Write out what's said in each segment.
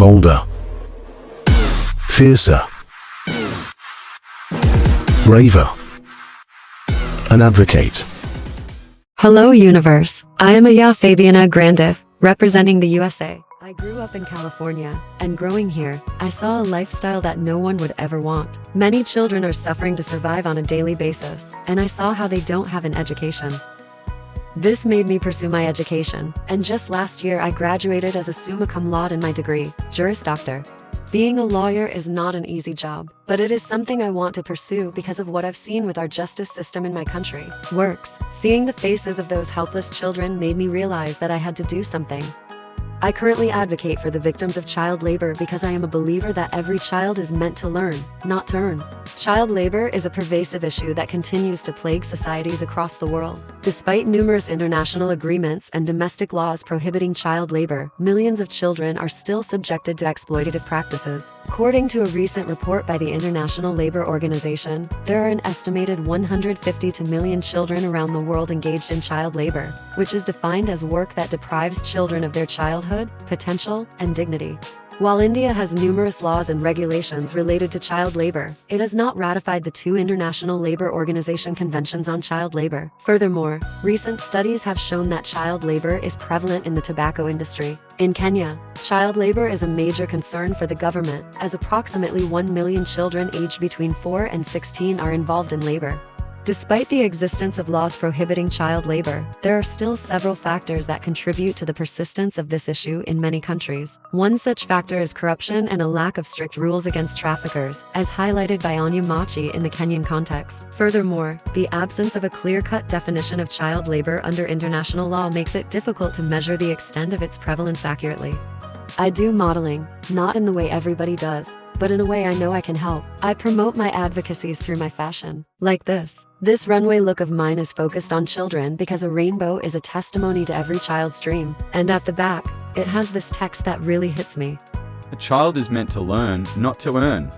bolder, fiercer, braver, an advocate. Hello, universe. I am Fabiana Grande, representing the USA. I grew up in California, and growing here, I saw a lifestyle that no one would ever want. Many children are suffering to survive on a daily basis, and I saw how they don't have an education. This made me pursue my education, and just last year I graduated as a summa cum laude in my degree, Juris Doctor. Being a lawyer is not an easy job, but it is something I want to pursue because of what I've seen with our justice system in my country. Works. Seeing the faces of those helpless children made me realize that I had to do something. I currently advocate for the victims of child labor because I am a believer that every child is meant to learn, not to earn. Child labor is a pervasive issue that continues to plague societies across the world. Despite numerous international agreements and domestic laws prohibiting child labor, millions of children are still subjected to exploitative practices. According to a recent report by the International Labor Organization, there are an estimated 150 million children around the world engaged in child labor, which is defined as work that deprives children of their childhood, potential, and dignity. While India has numerous laws and regulations related to child labor, it has not ratified the two International Labor Organization conventions on child labor. Furthermore, recent studies have shown that child labor is prevalent in the tobacco industry. In Kenya, child labor is a major concern for the government, as approximately 1 million children aged between 4 and 16 are involved in labor. Despite the existence of laws prohibiting child labor, there are still several factors that contribute to the persistence of this issue in many countries. One such factor is corruption and a lack of strict rules against traffickers, as highlighted by Anya Machi in the Kenyan context. Furthermore, the absence of a clear-cut definition of child labor under international law makes it difficult to measure the extent of its prevalence accurately. I do modeling, not in the way everybody does, but in a way I know I can help. I promote my advocacies through my fashion. Like this. This runway look of mine is focused on children because a rainbow is a testimony to every child's dream. And at the back, it has this text that really hits me. A child is meant to learn, not to earn.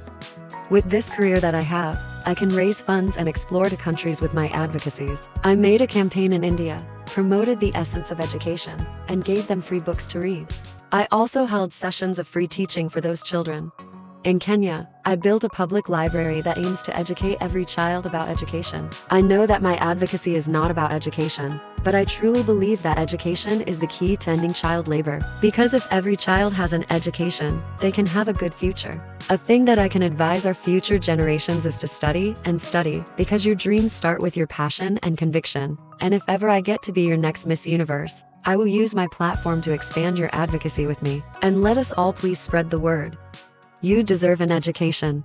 With this career that I have, I can raise funds and explore to countries with my advocacies. I made a campaign in India, promoted the essence of education, and gave them free books to read. I also held sessions of free teaching for those children. In Kenya, I built a public library that aims to educate every child about education. I know that my advocacy is not about education, but I truly believe that education is the key to ending child labor. Because if every child has an education, they can have a good future. A thing that I can advise our future generations is to study and study, because your dreams start with your passion and conviction. And if ever I get to be your next Miss Universe, I will use my platform to expand your advocacy with me. And let us all please spread the word. You deserve an education.